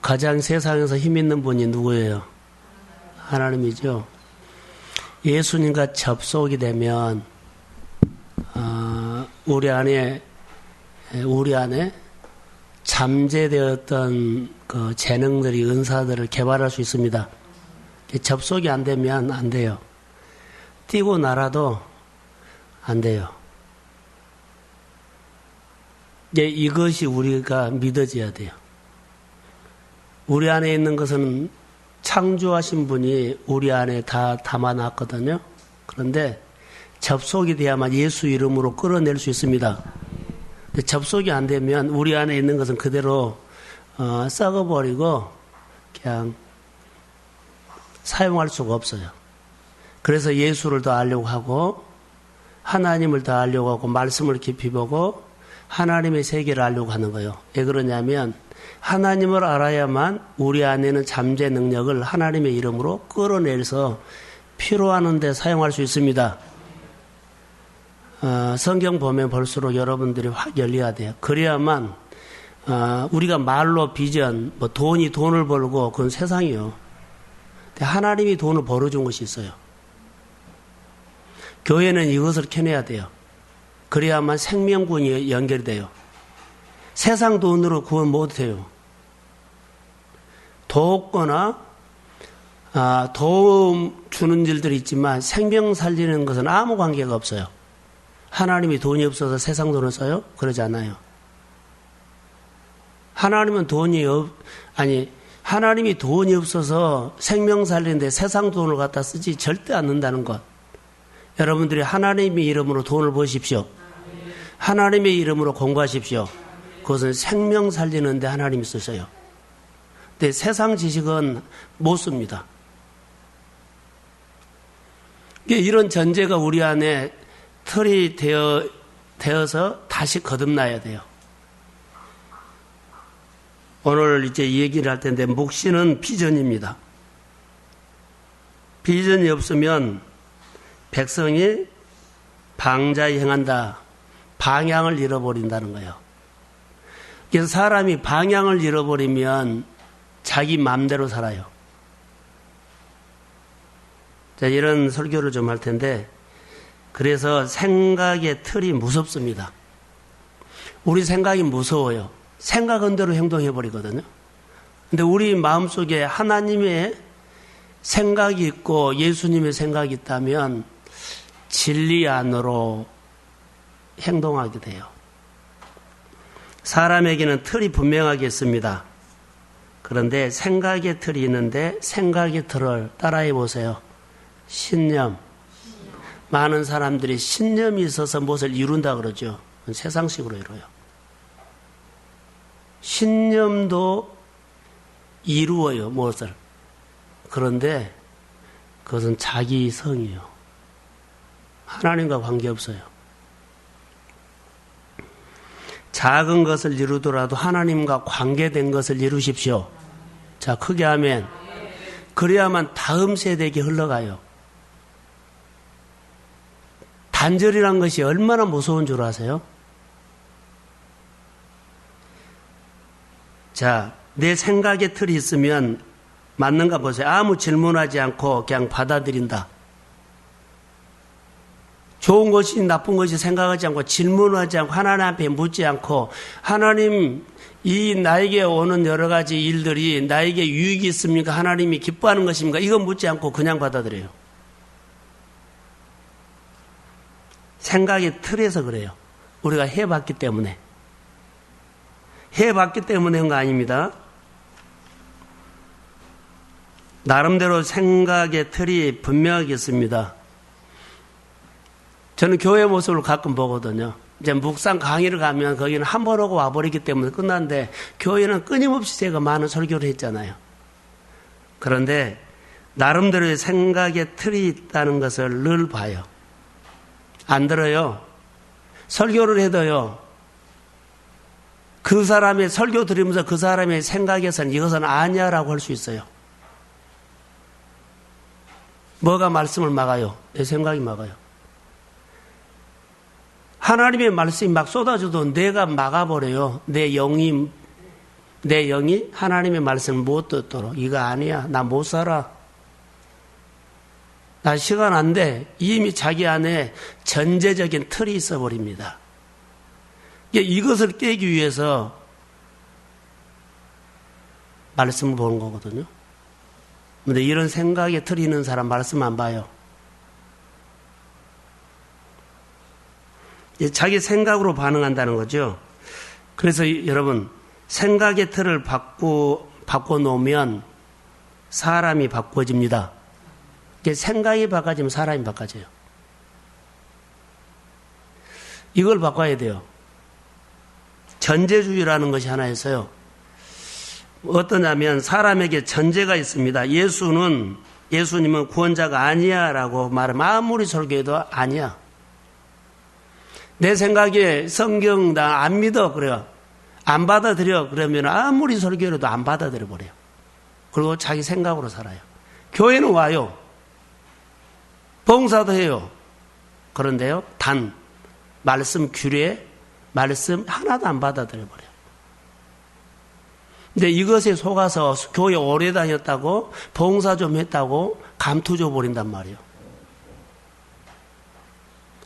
가장 세상에서 힘 있는 분이 누구예요? 하나님이죠. 예수님과 접속이 되면 우리 안에 잠재되었던 그 재능들이, 은사들을 개발할 수 있습니다. 접속이 안 되면 안 돼요. 뛰고 날아도 안 돼요. 이것이 우리가 믿어져야 돼요. 우리 안에 있는 것은 창조하신 분이 우리 안에 다 담아놨거든요. 그런데 접속이 돼야만 예수 이름으로 끌어낼 수 있습니다. 근데 접속이 안 되면 우리 안에 있는 것은 그대로 썩어버리고 그냥 사용할 수가 없어요. 그래서 예수를 더 알려고 하고, 하나님을 더 알려고 하고, 말씀을 깊이 보고 하나님의 세계를 알려고 하는 거예요. 왜 그러냐면 하나님을 알아야만 우리 안에는 잠재 능력을 하나님의 이름으로 끌어내서 필요한 데 사용할 수 있습니다. 성경 보면 볼수록 여러분들이 확 열려야 돼요. 그래야만 우리가 말로 비전, 돈을 벌고 그건 세상이요. 하나님이 돈을 벌어준 것이 있어요. 교회는 이것을 캐내야 돼요. 그래야만 생명군이 연결이 돼요. 세상 돈으로 구원 못해요. 돕거나 도움 주는 일들이 있지만 생명 살리는 것은 아무 관계가 없어요. 하나님이 돈이 없어서 세상 돈을 써요? 그러지 않아요. 하나님이 돈이 없어서 생명 살리는데 세상 돈을 갖다 쓰지 절대 않는다는 것. 여러분들이 하나님의 이름으로 돈을 버십시오. 하나님의 이름으로 공부하십시오. 그것은 생명 살리는데 하나님이 쓰셔요. 근데 세상 지식은 못 씁니다. 이런 전제가 우리 안에 틀이 되어서 다시 거듭나야 돼요. 오늘 이제 이 얘기를 할 텐데, 묵시는 비전입니다. 비전이 없으면 백성이 방자히 행한다. 방향을 잃어버린다는 거예요. 그래서 사람이 방향을 잃어버리면 자기 마음대로 살아요. 자, 이런 설교를 좀 할 텐데, 그래서 생각의 틀이 무섭습니다. 우리 생각이 무서워요. 생각한 대로 행동해버리거든요. 근데 우리 마음속에 하나님의 생각이 있고 예수님의 생각이 있다면 진리 안으로 행동하게 돼요. 사람에게는 틀이 분명하게 있습니다. 그런데 생각의 틀이 있는데 생각의 틀을 따라해 보세요. 신념. 많은 사람들이 신념이 있어서 무엇을 이룬다 그러죠. 세상식으로 이뤄요. 신념도 이루어요, 무엇을. 그런데 그것은 자기 성이에요. 하나님과 관계없어요. 작은 것을 이루더라도 하나님과 관계된 것을 이루십시오. 자, 크게 하면 그래야만 다음 세대에게 흘러가요. 단절이란 것이 얼마나 무서운 줄 아세요? 자, 내 생각의 틀이 있으면 맞는가 보세요. 아무 질문하지 않고 그냥 받아들인다. 좋은 것이 나쁜 것이 생각하지 않고 질문하지 않고 하나님 앞에 묻지 않고 하나님 이 나에게 오는 여러 가지 일들이 나에게 유익이 있습니까? 하나님이 기뻐하는 것입니까? 이건 묻지 않고 그냥 받아들여요. 생각의 틀에서 그래요. 우리가 해봤기 때문에. 해봤기 때문에 한 거 아닙니다. 나름대로 생각의 틀이 분명하게 있습니다. 저는 교회 모습을 가끔 보거든요. 이제 묵상 강의를 가면 거기는 한 번 오고 와버리기 때문에 끝났는데 교회는 끊임없이 제가 많은 설교를 했잖아요. 그런데 나름대로의 생각의 틀이 있다는 것을 늘 봐요. 안 들어요. 설교를 해도요. 그 사람의 설교 들으면서 그 사람의 생각에서는 이것은 아니야라고 할 수 있어요. 뭐가 말씀을 막아요? 내 생각이 막아요. 하나님의 말씀이 막 쏟아져도 내가 막아버려요. 내 영이 내 영이 하나님의 말씀을 못 듣도록 이거 아니야. 나 못 살아. 나 시간 안 돼. 이미 자기 안에 전제적인 틀이 있어 버립니다. 이것을 깨기 위해서 말씀을 보는 거거든요. 근데 이런 생각에 틀이 있는 사람 말씀 안 봐요. 자기 생각으로 반응한다는 거죠. 그래서 여러분, 생각의 틀을 바꿔놓으면 사람이 바꿔집니다. 생각이 바꿔지면 사람이 바꿔져요. 이걸 바꿔야 돼요. 전제주의라는 것이 하나 있어요. 어떠냐면 사람에게 전제가 있습니다. 예수님은 구원자가 아니야 라고 말하면 아무리 설교해도 아니야. 내 생각에 성경 나 안 믿어 그래요. 안 받아들여 그러면 아무리 설교해도 안 받아들여 버려요. 그리고 자기 생각으로 살아요. 교회는 와요. 봉사도 해요. 그런데요, 단 말씀 규례, 말씀 하나도 안 받아들여 버려요. 근데 이것에 속아서 교회 오래 다녔다고 봉사 좀 했다고 감투 줘 버린단 말이에요.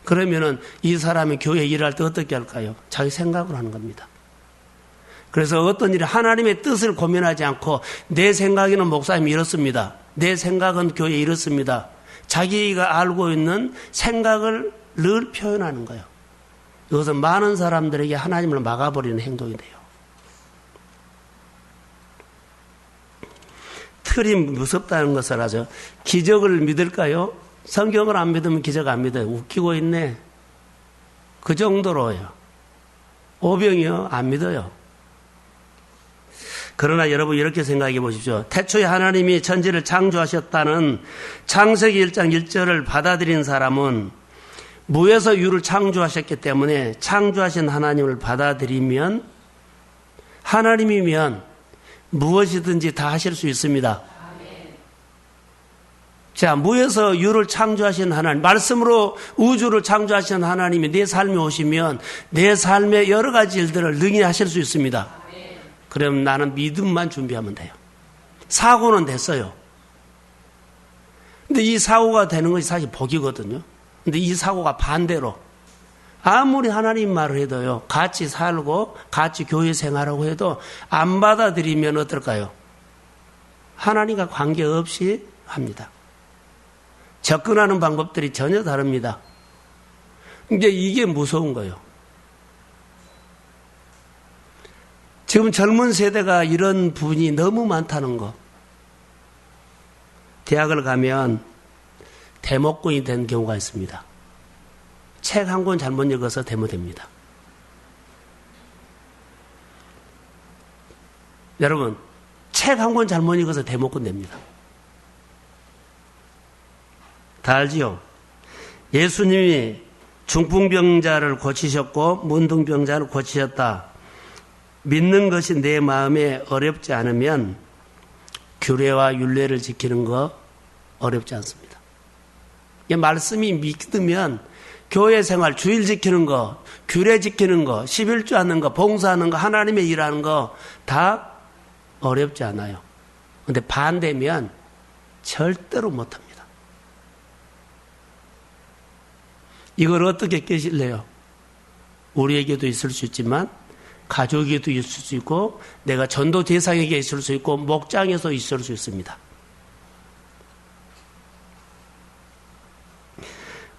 그러면은 이 사람이 교회 일할 때 어떻게 할까요? 자기 생각으로 하는 겁니다. 그래서 어떤 일이 하나님의 뜻을 고민하지 않고 내 생각에는 목사님이 이렇습니다. 내 생각은 교회에 이렇습니다. 자기가 알고 있는 생각을 늘 표현하는 거예요. 이것은 많은 사람들에게 하나님을 막아버리는 행동이 돼요. 틀이 무섭다는 것을 아죠. 기적을 믿을까요? 성경을 안 믿으면 기적 안 믿어요. 웃기고 있네. 그 정도로요. 오병이요? 안 믿어요. 그러나 여러분 이렇게 생각해 보십시오. 태초에 하나님이 천지를 창조하셨다는 창세기 1장 1절을 받아들인 사람은 무에서 유를 창조하셨기 때문에 창조하신 하나님을 받아들이면 하나님이면 무엇이든지 다 하실 수 있습니다. 자, 무에서 유를 창조하신 하나님, 말씀으로 우주를 창조하신 하나님이 내 삶에 오시면 내 삶의 여러 가지 일들을 능히 하실 수 있습니다. 그럼 나는 믿음만 준비하면 돼요. 사고는 됐어요. 근데 이 사고가 되는 것이 사실 복이거든요. 근데 이 사고가 반대로 아무리 하나님 말을 해도요, 같이 살고 같이 교회 생활하고 해도 안 받아들이면 어떨까요? 하나님과 관계없이 합니다. 접근하는 방법들이 전혀 다릅니다. 이제 이게 무서운 거예요. 지금 젊은 세대가 이런 부분이 너무 많다는 거. 대학을 가면 대목꾼이 된 경우가 있습니다. 책 한 권 잘못 읽어서 데모됩니다. 여러분, 책 한 권 잘못 읽어서 대목꾼 됩니다. 다 알지요? 예수님이 중풍병자를 고치셨고 문둥병자를 고치셨다. 믿는 것이 내 마음에 어렵지 않으면 규례와 율례를 지키는 거 어렵지 않습니다. 말씀이 믿으면 교회 생활, 주일 지키는 거, 규례 지키는 거, 11조 하는 거, 봉사하는 거, 하나님의 일하는 거 다 어렵지 않아요. 그런데 반대면 절대로 못합니다. 이걸 어떻게 깨실래요? 우리에게도 있을 수 있지만 가족에게도 있을 수 있고 내가 전도 대상에게 있을 수 있고 목장에서 있을 수 있습니다.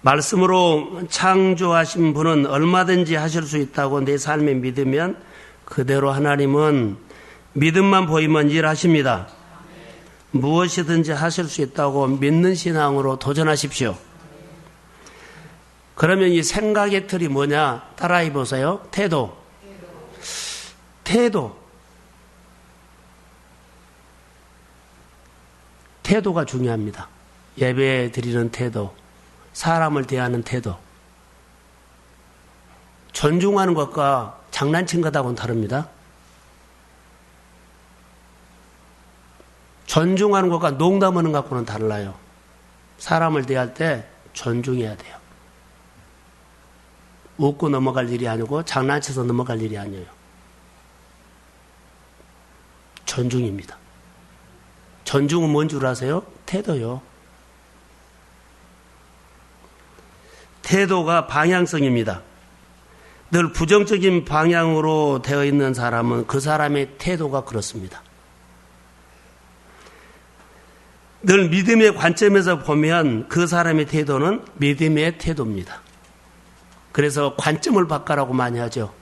말씀으로 창조하신 분은 얼마든지 하실 수 있다고 내 삶에 믿으면 그대로 하나님은 믿음만 보이면 일하십니다. 무엇이든지 하실 수 있다고 믿는 신앙으로 도전하십시오. 그러면 이 생각의 틀이 뭐냐? 따라해 보세요. 태도. 태도가 중요합니다. 예배 드리는 태도, 사람을 대하는 태도. 존중하는 것과 장난친 것하고는 다릅니다. 존중하는 것과 농담하는 것과는 달라요. 사람을 대할 때 존중해야 돼요. 웃고 넘어갈 일이 아니고 장난쳐서 넘어갈 일이 아니에요. 존중입니다. 존중은 뭔 줄 아세요? 태도요. 태도가 방향성입니다. 늘 부정적인 방향으로 되어 있는 사람은 그 사람의 태도가 그렇습니다. 늘 믿음의 관점에서 보면 그 사람의 태도는 믿음의 태도입니다. 그래서 관점을 바꾸라고 많이 하죠.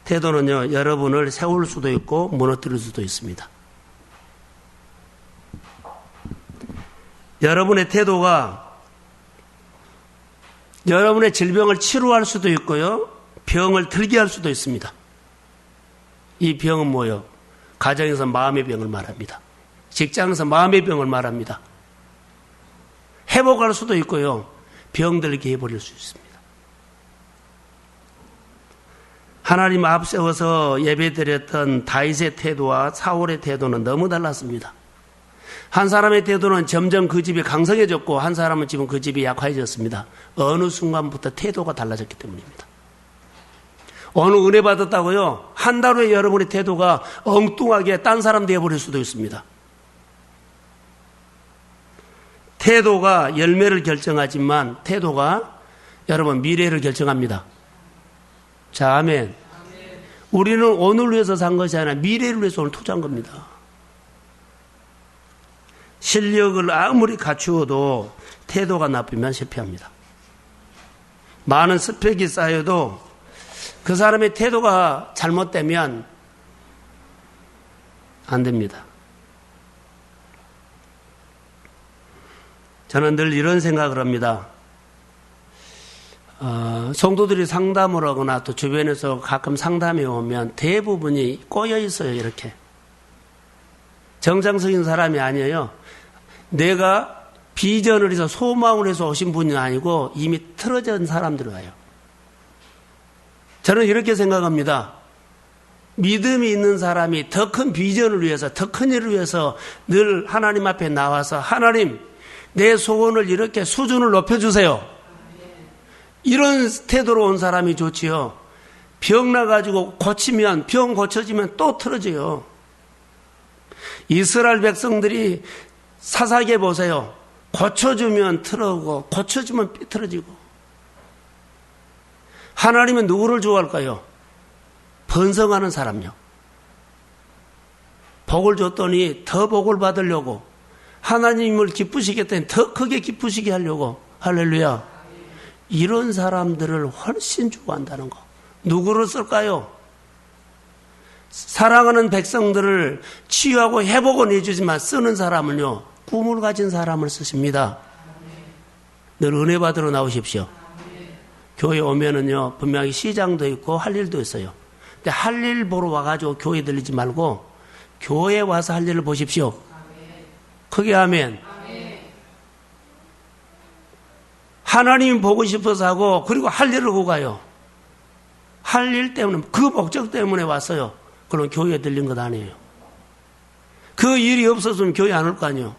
태도는요, 여러분을 세울 수도 있고 무너뜨릴 수도 있습니다. 여러분의 태도가 여러분의 질병을 치료할 수도 있고요, 병을 들게 할 수도 있습니다. 이 병은 뭐예요? 가정에서 마음의 병을 말합니다. 직장에서 마음의 병을 말합니다. 회복할 수도 있고요, 병들게 해버릴 수 있습니다. 하나님 앞세워서 예배드렸던 다윗의 태도와 사울의 태도는 너무 달랐습니다. 한 사람의 태도는 점점 그 집이 강성해졌고 한 사람은 지금 그 집이 약화해졌습니다. 어느 순간부터 태도가 달라졌기 때문입니다. 어느 은혜 받았다고요? 한 달 후에 여러분의 태도가 엉뚱하게 딴 사람 되어버릴 수도 있습니다. 태도가 열매를 결정하지만 태도가 여러분 미래를 결정합니다. 자, 아멘. 우리는 오늘을 위해서 산 것이 아니라 미래를 위해서 오늘 투자한 겁니다. 실력을 아무리 갖추어도 태도가 나쁘면 실패합니다. 많은 스펙이 쌓여도 그 사람의 태도가 잘못되면 안 됩니다. 저는 늘 이런 생각을 합니다. 성도들이 상담을 하거나 또 주변에서 가끔 상담에 오면 대부분이 꼬여 있어요. 이렇게 정상적인 사람이 아니에요. 내가 비전을 해서 소망을 해서 오신 분이 아니고 이미 틀어진 사람들이 와요. 저는 이렇게 생각합니다. 믿음이 있는 사람이 더 큰 비전을 위해서, 더 큰 일을 위해서 늘 하나님 앞에 나와서 하나님, 내 소원을 이렇게 수준을 높여주세요. 이런 태도로 온 사람이 좋지요. 병 나가지고 고치면, 병 고쳐지면 또 틀어져요. 이스라엘 백성들이 사사기에 보세요. 고쳐주면 틀어오고 고쳐주면 삐뚤어지고. 하나님은 누구를 좋아할까요? 번성하는 사람요. 복을 줬더니 더 복을 받으려고, 하나님을 기쁘시겠다니 더 크게 기쁘시게 하려고. 할렐루야. 이런 사람들을 훨씬 좋아한다는 거. 누구를 쓸까요? 사랑하는 백성들을 치유하고 회복은 해주지만 쓰는 사람은요, 꿈을 가진 사람을 쓰십니다. 늘 은혜 받으러 나오십시오. 교회 오면은요, 분명히 시장도 있고 할 일도 있어요. 근데 할 일 보러 와가지고 교회 들리지 말고 교회 와서 할 일을 보십시오. 크게 아멘. 하나님 보고 싶어서 하고, 그리고 할 일을 하고 가요. 할 일 때문에, 그 목적 때문에 왔어요. 그럼 교회에 들린 것 아니에요. 그 일이 없었으면 교회 안 올 거 아니에요.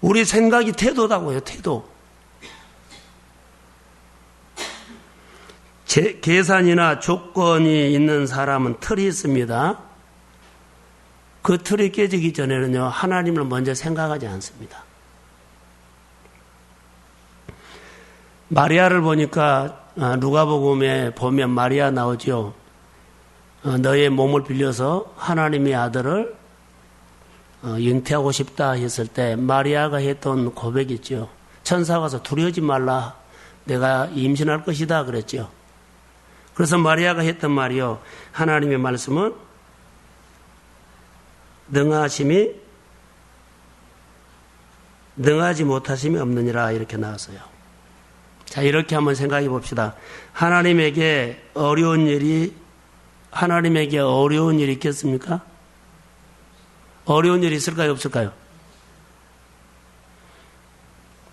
우리 생각이 태도다고요, 태도. 계산이나 조건이 있는 사람은 틀이 있습니다. 그 틀이 깨지기 전에는요, 하나님을 먼저 생각하지 않습니다. 마리아를 보니까 누가복음에 보면 마리아 나오죠. 너의 몸을 빌려서 하나님의 아들을 잉태하고 싶다 했을 때 마리아가 했던 고백이 있죠. 천사가 와서 두려워하지 말라, 내가 임신할 것이다 그랬죠. 그래서 마리아가 했던 말이요, 하나님의 말씀은 능하지 못하심이 없느니라 이렇게 나왔어요. 자, 이렇게 한번 생각해 봅시다. 하나님에게 어려운 일이 있겠습니까? 어려운 일이 있을까요, 없을까요?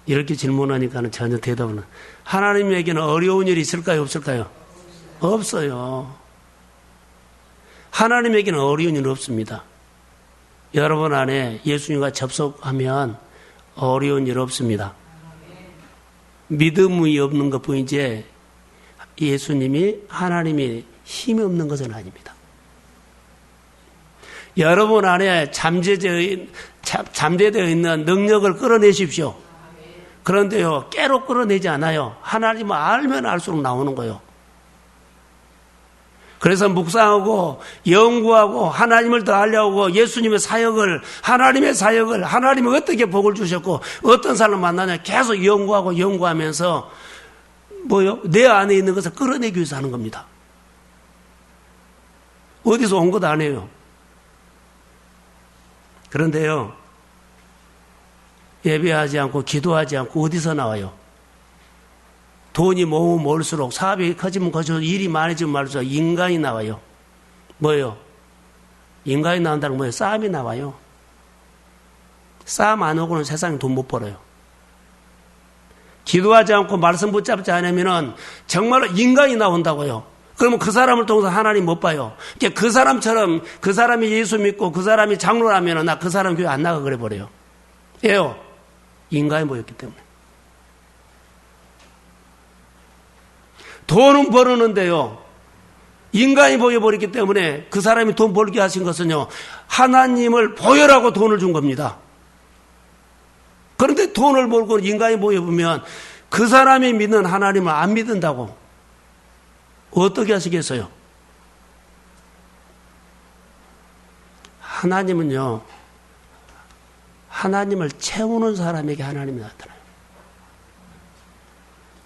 이렇게 질문하니까는 전혀 대답은. 하나님에게는 어려운 일이 있을까요, 없을까요? 없어요. 하나님에게는 어려운 일 없습니다. 여러분 안에 예수님과 접속하면 어려운 일 없습니다. 믿음이 없는 것 뿐이지 예수님이 하나님이 힘이 없는 것은 아닙니다. 여러분 안에 잠재되어 있는 능력을 끌어내십시오. 그런데요, 깨로 끌어내지 않아요. 하나님을 알면 알수록 나오는 거예요. 그래서 묵상하고 연구하고 하나님을 더 알려고 예수님의 사역을, 하나님의 사역을, 하나님이 어떻게 복을 주셨고 어떤 사람을 만나냐 계속 연구하면서 뭐요? 내 안에 있는 것을 끌어내기 위해서 하는 겁니다. 어디서 온 것 아니에요. 그런데요, 예배하지 않고 기도하지 않고 어디서 나와요? 돈이 모으면 모을수록, 사업이 커지면 커질수록, 일이 많아지면 많을수록 인간이 나와요. 뭐예요? 인간이 나온다는 건 뭐예요? 싸움이 나와요. 싸움 안 오고는 세상에 돈 못 벌어요. 기도하지 않고 말씀 붙잡지 않으면 정말로 인간이 나온다고요. 그러면 그 사람을 통해서 하나님 못 봐요. 그 사람처럼, 그 사람이 예수 믿고 그 사람이 장로라면 나 그 사람 교회 안 나가 그래 버려요. 왜요? 인간이 모였기 때문에. 돈은 벌었는데요, 인간이 보여버렸기 때문에 그 사람이 돈 벌게 하신 것은요, 하나님을 보여라고 돈을 준 겁니다. 그런데 돈을 벌고 인간이 보여보면 그 사람이 믿는 하나님을 안 믿는다고 어떻게 하시겠어요? 하나님은요, 하나님을 채우는 사람에게 하나님이 나타나요.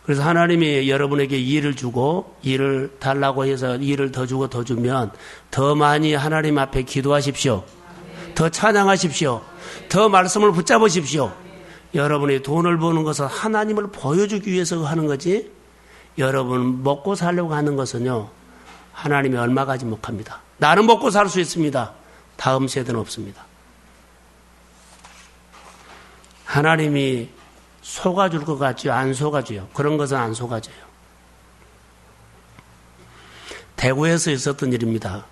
그래서 하나님이 여러분에게 일을 주고 일을 달라고 해서 일을 더 주고 더 주면 더 많이 하나님 앞에 기도하십시오. 더 찬양하십시오. 더 말씀을 붙잡으십시오. 여러분이 돈을 버는 것은 하나님을 보여주기 위해서 하는 거지, 여러분 먹고 살려고 하는 것은요, 하나님이 얼마 가지 못합니다. 나는 먹고 살 수 있습니다. 다음 세대는 없습니다. 하나님이 속아줄 것 같지요? 안 속아줘요? 그런 것은 안 속아줘요. 대구에서 있었던 일입니다.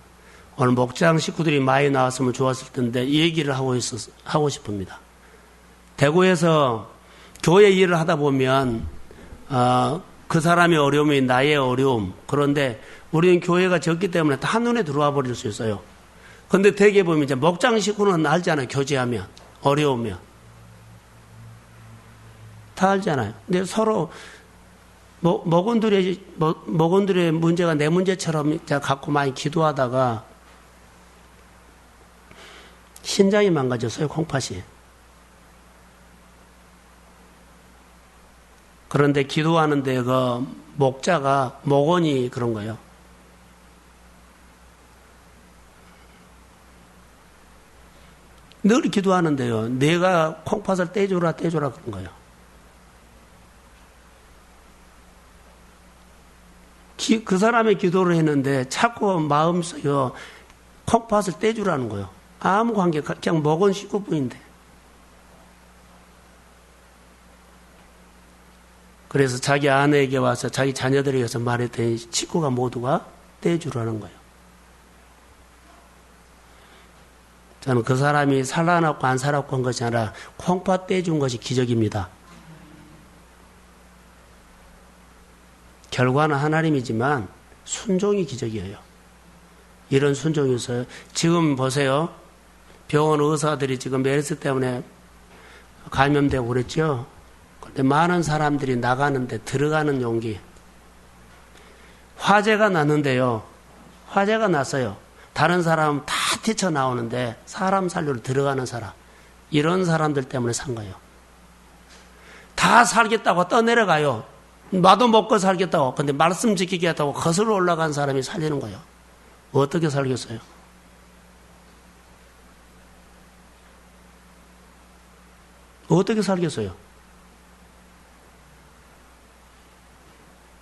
오늘 목장 식구들이 많이 나왔으면 좋았을 텐데 이 얘기를 하고 싶습니다. 대구에서 교회 일을 하다 보면 그 사람의 어려움이 나의 어려움, 그런데 우리는 교회가 적기 때문에 다 한눈에 들어와 버릴 수 있어요. 그런데 대개 보면 이제 목장 식구는 알잖아요. 교제하면, 어려우면 다 알잖아요. 근데 서로 목원들의 문제가 내 문제처럼 갖고 많이 기도하다가 신장이 망가졌어요. 콩팥이. 그런데 기도하는데 그 목자가, 목원이 그런 거예요. 늘 기도하는데요, 내가 콩팥을 떼주라 그런 거예요. 그 사람의 기도를 했는데 자꾸 마음속에 콩팥을 떼주라는 거예요. 아무 관계, 그냥 먹은 식구뿐인데. 그래서 자기 아내에게 와서 자기 자녀들에게 와서 말했더니 식구가 모두가 떼주라는 거예요. 저는 그 사람이 살아났고 안 살았고 한 것이 아니라 콩팥 떼준 것이 기적입니다. 결과는 하나님이지만 순종이 기적이에요. 이런 순종이 있어요. 지금 보세요. 병원 의사들이 지금 메르스 때문에 감염되고 그랬죠. 그런데 많은 사람들이 나가는데 들어가는 용기. 화재가 났는데요. 화재가 났어요. 다른 사람은 다 뛰쳐나오는데 사람 살리러 들어가는 사람. 이런 사람들 때문에 산 거예요. 다 살겠다고 떠내려가요. 나도 먹고 살겠다고. 근데 말씀 지키겠다고 거슬러 올라간 사람이 살리는 거예요. 어떻게 살겠어요? 어떻게 살겠어요?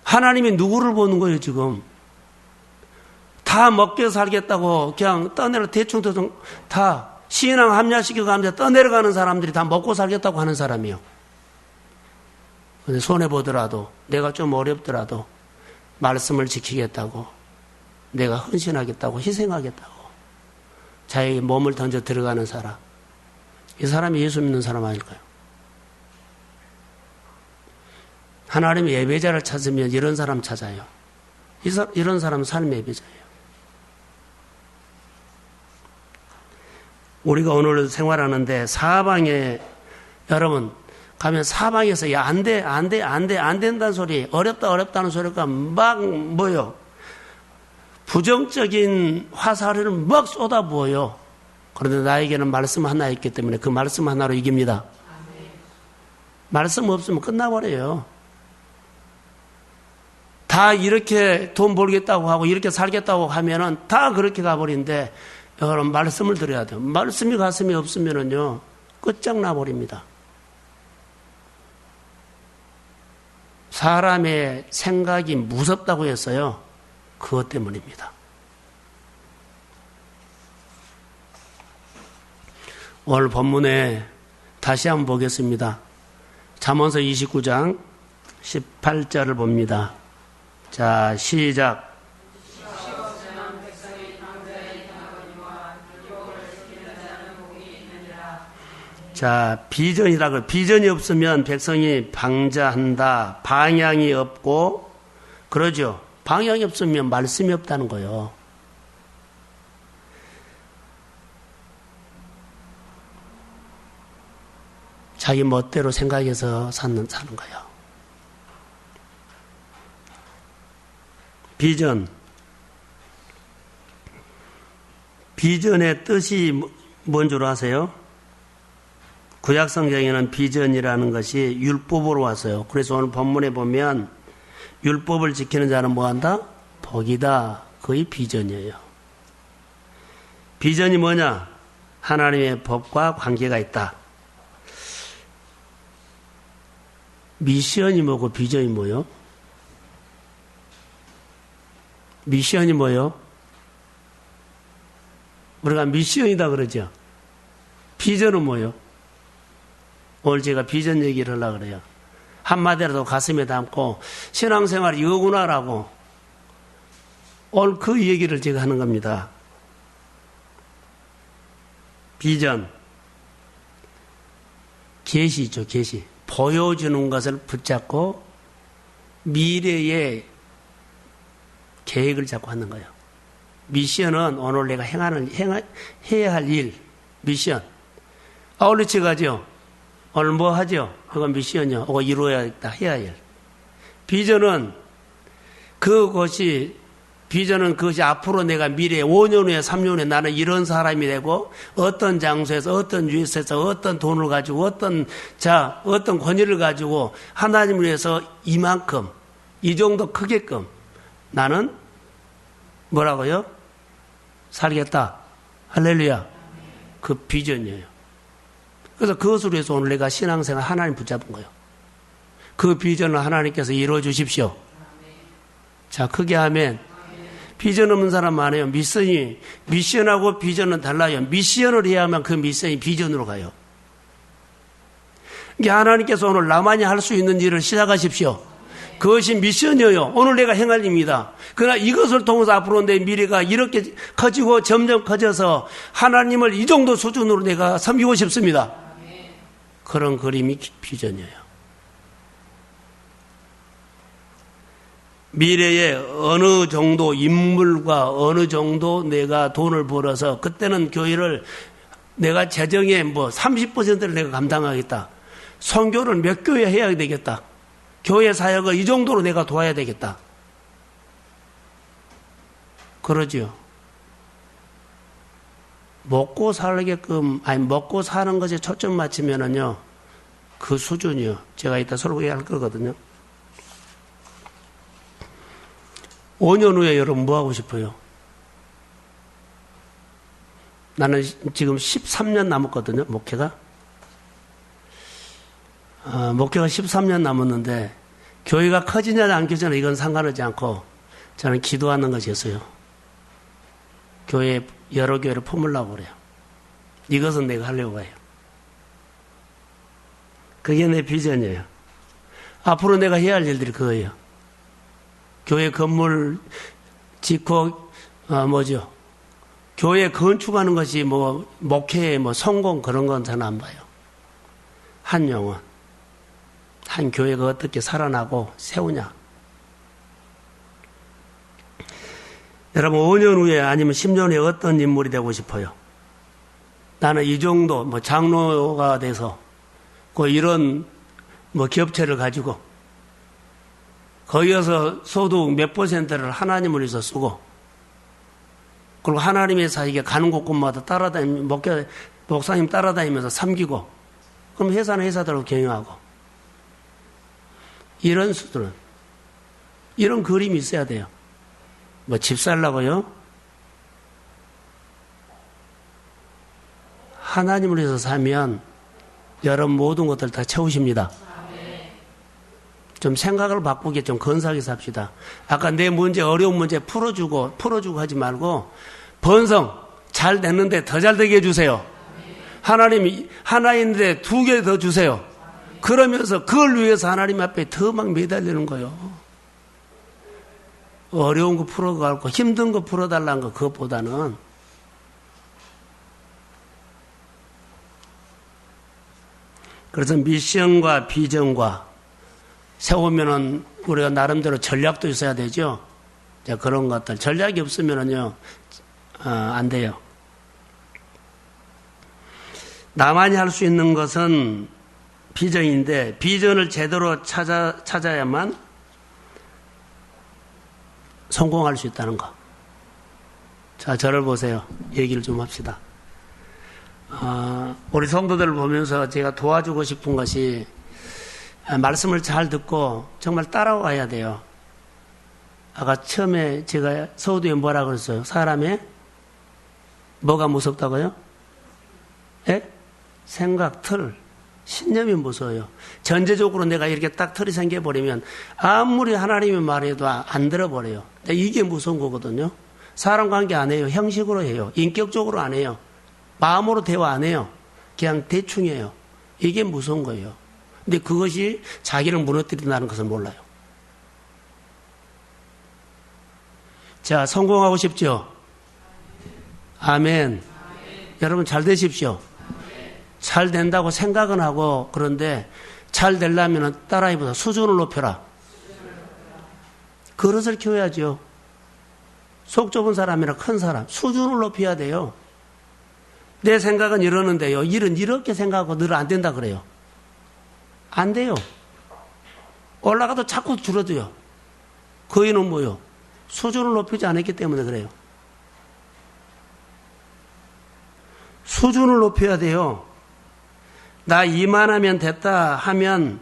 하나님이 누구를 보는 거예요, 지금? 다 먹게 살겠다고 그냥 대충 다 신앙 합리화시키고 하면서 떠내려가는 사람들이 다 먹고 살겠다고 하는 사람이요. 근데 손해보더라도, 내가 좀 어렵더라도 말씀을 지키겠다고, 내가 헌신하겠다고, 희생하겠다고 자기 몸을 던져 들어가는 사람, 이 사람이 예수 믿는 사람 아닐까요? 하나님이 예배자를 찾으면 이런 사람 찾아요. 이런 사람은 삶의 비자예요. 우리가 오늘 생활하는데 사방에 여러분 가면 사방에서 야, 안 된다는 소리, 어렵다는 소리가 막 뭐요? 부정적인 화살을 막 쏟아부어요. 그런데 나에게는 말씀 하나 있기 때문에 그 말씀 하나로 이깁니다. 말씀 없으면 끝나버려요. 다 이렇게 돈 벌겠다고 하고 이렇게 살겠다고 하면은 다 그렇게 가버린데 여러분 말씀을 드려야 돼요. 말씀이 가슴에 없으면은요 끝장나버립니다. 사람의 생각이 무섭다고 했어요. 그것 때문입니다. 오늘 본문에 다시 한번 보겠습니다. 잠언서 29장 18절을 봅니다. 자, 시작. 자, 비전이라고, 비전이 없으면 백성이 방자한다. 방향이 없고, 그러죠. 방향이 없으면 말씀이 없다는 거예요. 자기 멋대로 생각해서 사는 거예요. 비전. 비전의 뜻이 뭔 줄 아세요? 구약성경에는 비전이라는 것이 율법으로 왔어요. 그래서 오늘 본문에 보면 율법을 지키는 자는 뭐한다? 복이다. 그게 비전이에요. 비전이 뭐냐? 하나님의 법과 관계가 있다. 미션이 뭐고 비전이 뭐요? 미션이 뭐요? 우리가 미션이다 그러죠. 비전은 뭐요? 오늘 제가 비전 얘기를 하려고 그래요. 한마디라도 가슴에 담고 신앙생활이 이거구나라고 오늘 그 얘기를 제가 하는 겁니다. 비전. 계시죠, 계시. 보여주는 것을 붙잡고 미래의 계획을 잡고 하는 거예요. 미션은 오늘 내가 해야 할 일, 미션. 아울렛에 가죠. 오늘 뭐 하죠? 그건 미션이요. 그거 이루어야겠다. 해야 할 일. 비전은 그것이 앞으로 내가 미래에 5년 후에 3년 후에 나는 이런 사람이 되고 어떤 장소에서 어떤 주에서 어떤 돈을 가지고 어떤 권위를 가지고 하나님을 위해서 이만큼 이 정도 크게끔 나는 뭐라고요? 살겠다. 할렐루야. 그 비전이에요. 그래서 그것으로 해서 오늘 내가 신앙생활 하나님 붙잡은 거예요. 그 비전을 하나님께서 이루어 주십시오. 자, 크게 하면 비전 없는 사람 많아요. 미션하고 비전은 달라요. 미션을 해야 하면 그 미션이 비전으로 가요. 이게 하나님께서 오늘 나만이 할 수 있는 일을 시작하십시오. 그것이 미션이에요. 오늘 내가 행할 일입니다. 그러나 이것을 통해서 앞으로 내 미래가 이렇게 커지고 점점 커져서 하나님을 이 정도 수준으로 내가 섬기고 싶습니다. 그런 그림이 비전이에요. 미래에 어느 정도 인물과 어느 정도 내가 돈을 벌어서 그때는 교회를 내가 재정의 30%를 내가 감당하겠다. 선교를 몇 교회 해야 되겠다. 교회 사역을 이 정도로 내가 도와야 되겠다. 그러죠. 먹고 사는 것에 초점 맞추면은요, 그 수준이요. 제가 이따 설교할 거거든요. 5년 후에 여러분 뭐 하고 싶어요? 나는 지금 13년 남았거든요, 목회가. 목회가 13년 남았는데, 교회가 커지냐 안 커지냐 이건 상관하지 않고, 저는 기도하는 것이었어요. 여러 교회를 품으려고 그래요. 이것은 내가 하려고 해요. 그게 내 비전이에요. 앞으로 내가 해야 할 일들이 그거예요. 교회 건물 짓고, 교회 건축하는 것이 목회의 성공 그런 건 저는 안 봐요. 한 영혼, 한 교회가 어떻게 살아나고 세우냐. 여러분 5년 후에 아니면 10년 후에 어떤 인물이 되고 싶어요? 나는 이 정도 뭐 장로가 돼서 이런 뭐 기업체를 가지고 거기에서 소득 몇 %를 하나님을 위해서 쓰고 그리고 하나님의 사역에 가는 곳곳마다 목사님 따라다니면서 섬기고 그럼 회사는 회사대로 경영하고 이런 수준은 이런 그림이 있어야 돼요. 뭐 집 살라고요? 하나님을 위해서 살면 여러분 모든 것들 다 채우십니다. 좀 생각을 바꾸게 좀 건사하게 삽시다. 아까 내 문제 어려운 문제 풀어주고 하지 말고 번성 잘 됐는데 더 잘 되게 해주세요. 하나님이 하나인데 2개 더 주세요. 그러면서 그걸 위해서 하나님 앞에 더 막 매달리는 거예요. 어려운 거 풀어가고 힘든 거 풀어달라는 거 그것보다는 그래서 미션과 비전과 세우면은 우리가 나름대로 전략도 있어야 되죠. 자, 그런 것들 전략이 없으면은요 안 돼요. 나만이 할 수 있는 것은 비전인데 비전을 제대로 찾아야만 성공할 수 있다는 거. 자, 저를 보세요. 얘기를 좀 합시다. 우리 성도들을 보면서 제가 도와주고 싶은 것이 말씀을 잘 듣고 정말 따라와야 돼요. 아까 처음에 제가 서두에 뭐라 그랬어요? 사람의 뭐가 무섭다고요? 예? 생각, 틀, 신념이 무서워요. 전제적으로 내가 이렇게 딱 틀이 생겨버리면 아무리 하나님의 말해도 안 들어버려요. 이게 무서운 거거든요. 사람 관계 안 해요. 형식으로 해요. 인격적으로 안 해요. 마음으로 대화 안 해요. 그냥 대충 해요. 이게 무서운 거예요. 근데 그것이 자기를 무너뜨린다는 것을 몰라요. 자, 성공하고 싶죠? 아멘. 여러분 잘 되십시오. 잘 된다고 생각은 하고 그런데 잘 되려면 따라해보자. 수준을 높여라. 그릇을 키워야죠. 속 좁은 사람이나 큰 사람. 수준을 높여야 돼요. 내 생각은 이러는데요. 일은 이렇게 생각하고 늘 안 된다 그래요. 안 돼요. 올라가도 자꾸 줄어들어요. 그 이유는 뭐요? 수준을 높이지 않았기 때문에 그래요. 수준을 높여야 돼요. 나 이만하면 됐다 하면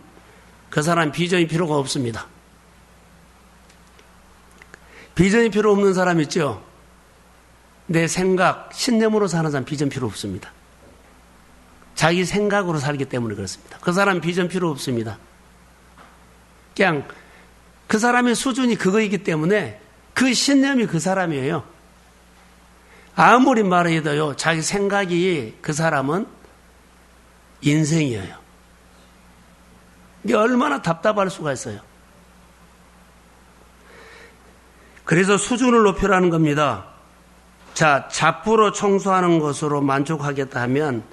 그 사람 비전이 필요가 없습니다. 비전이 필요 없는 사람 있죠? 내 생각, 신념으로 사는 사람 비전 필요 없습니다. 자기 생각으로 살기 때문에 그렇습니다. 그 사람 비전 필요 없습니다. 그냥 그 사람의 수준이 그거이기 때문에 그 신념이 그 사람이에요. 아무리 말해도요, 자기 생각이 그 사람은 인생이에요. 이게 얼마나 답답할 수가 있어요. 그래서 수준을 높이라는 겁니다. 자, 잡부로 청소하는 것으로 만족하겠다 하면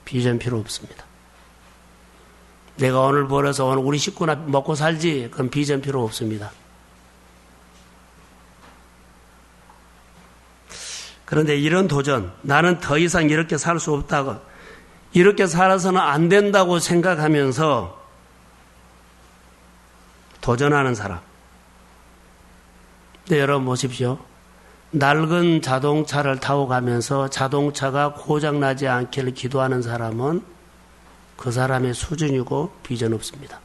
비전 필요 없습니다. 내가 오늘 벌어서 오늘 우리 식구나 먹고 살지, 그럼 비전 필요 없습니다. 그런데 이런 도전, 나는 더 이상 이렇게 살 수 없다고, 이렇게 살아서는 안 된다고 생각하면서 도전하는 사람. 네, 여러분 보십시오. 낡은 자동차를 타고 가면서 자동차가 고장나지 않기를 기도하는 사람은 그 사람의 수준이고 비전 없습니다.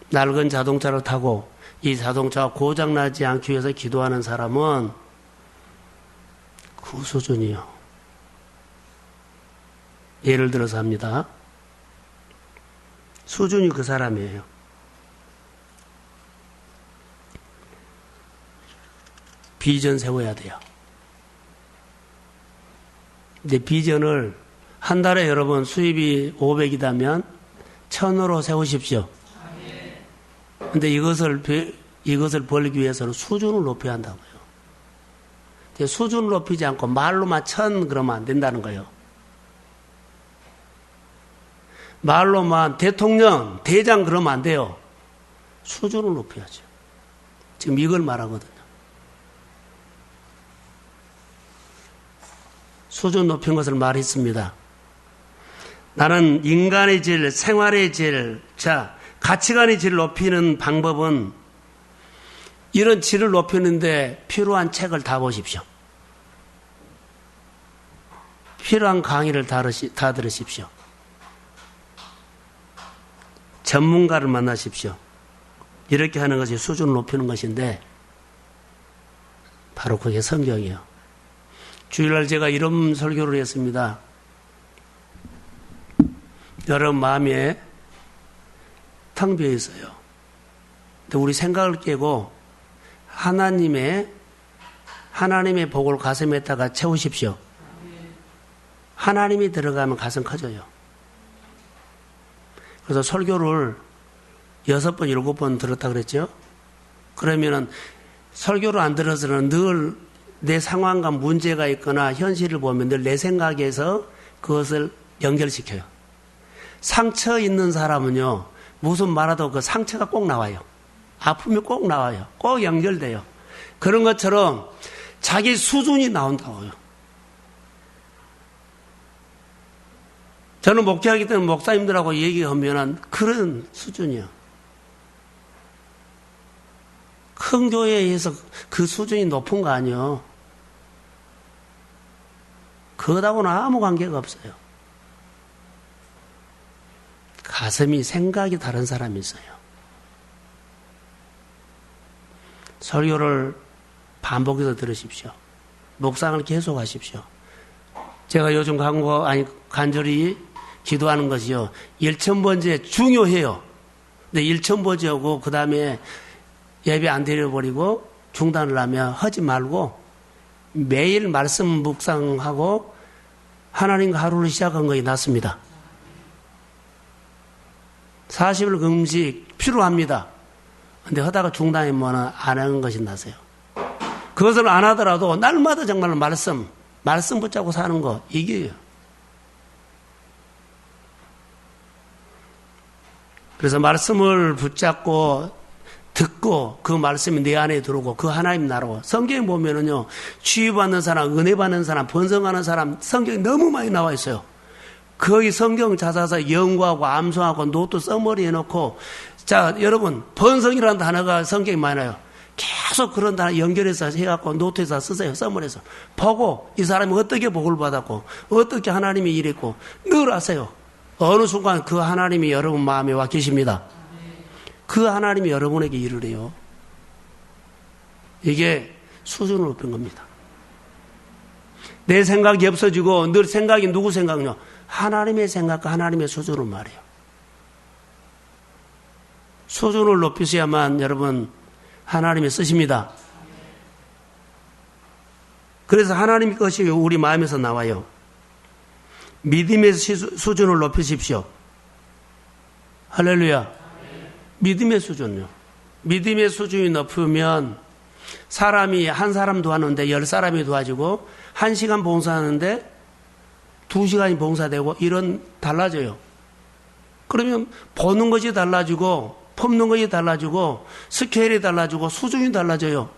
낡은 자동차를 타고 이 자동차가 고장나지 않기 위해서 기도하는 사람은 그 수준이요. 예를 들어서 합니다. 수준이 그 사람이에요. 비전 세워야 돼요. 근데 비전을 한 달에 여러분 수입이 500이다면 1000으로 세우십시오. 근데 이것을 벌기 위해서는 수준을 높여야 한다고요. 수준을 높이지 않고 말로만 1000 그러면 안 된다는 거예요. 말로만 대통령, 대장 그러면 안 돼요. 수준을 높여야죠. 지금 이걸 말하거든요. 수준 높인 것을 말했습니다. 나는 인간의 질, 생활의 질, 가치관의 질을 높이는 방법은 이런 질을 높이는데 필요한 책을 다 보십시오. 필요한 강의를 다 들으십시오. 전문가를 만나십시오. 이렇게 하는 것이 수준을 높이는 것인데 바로 그게 성경이에요. 주일날 제가 이런 설교를 했습니다. 여러분 마음에 텅 비어 있어요. 근데 우리 생각을 깨고 하나님의 복을 가슴에다가 채우십시오. 하나님이 들어가면 가슴 커져요. 그래서 설교를 6번, 7번 들었다 그랬죠? 그러면은 설교를 안 들어서는 늘 내 상황과 문제가 있거나 현실을 보면 늘 내 생각에서 그것을 연결시켜요. 상처 있는 사람은요, 무슨 말하도 그 상처가 꼭 나와요. 아픔이 꼭 나와요. 꼭 연결돼요. 그런 것처럼 자기 수준이 나온다고요. 저는 목회하기 때문에 목사님들하고 얘기하면 그런 수준이요. 큰 교회에서 그 수준이 높은 거 아니요. 그거하고는 아무 관계가 없어요. 가슴이 생각이 다른 사람이 있어요. 설교를 반복해서 들으십시오. 묵상을 계속 하십시오. 제가 요즘 간절히 기도하는 것이요. 1000번째 중요해요. 근데 1000번째하고 그 다음에 예배 안 드려버리고 중단을 하면 하지 말고 매일 말씀 묵상하고 하나님과 하루를 시작한 것이 낫습니다. 40일 금식 필요합니다. 근데 하다가 중단하면 안 하는 것이 낫어요. 그것을 안 하더라도 날마다 정말로 말씀 붙잡고 사는 거 이게요. 그래서 말씀을 붙잡고 듣고 그 말씀이 내 안에 들어오고 그 하나님 나라고 성경에 보면은요 치유받는 사람, 은혜 받는 사람, 번성하는 사람 성경이 너무 많이 나와 있어요. 거기 성경 찾아서 연구하고 암송하고 노트 써머리 해놓고 자 여러분 번성이라는 단어가 성경에 많아요. 계속 그런 단어 연결해서 해갖고 노트에서 쓰세요. 써머리에서 보고 이 사람이 어떻게 복을 받았고 어떻게 하나님이 일했고 늘 아세요. 어느 순간 그 하나님이 여러분 마음에 와 계십니다. 그 하나님이 여러분에게 일을 해요. 이게 수준을 높인 겁니다. 내 생각이 없어지고 늘 생각이 누구 생각이요? 하나님의 생각과 하나님의 수준을 말해요. 수준을 높이셔야만 여러분 하나님이 쓰십니다. 그래서 하나님 것이 우리 마음에서 나와요. 믿음의 수준을 높이십시오. 할렐루야. 믿음의 수준요. 믿음의 수준이 높으면 사람이 한 사람 도왔는데 10사람이 도와주고 1시간 봉사하는데 2시간이 봉사되고 이런 달라져요. 그러면 보는 것이 달라지고 품는 것이 달라지고 스케일이 달라지고 수준이 달라져요.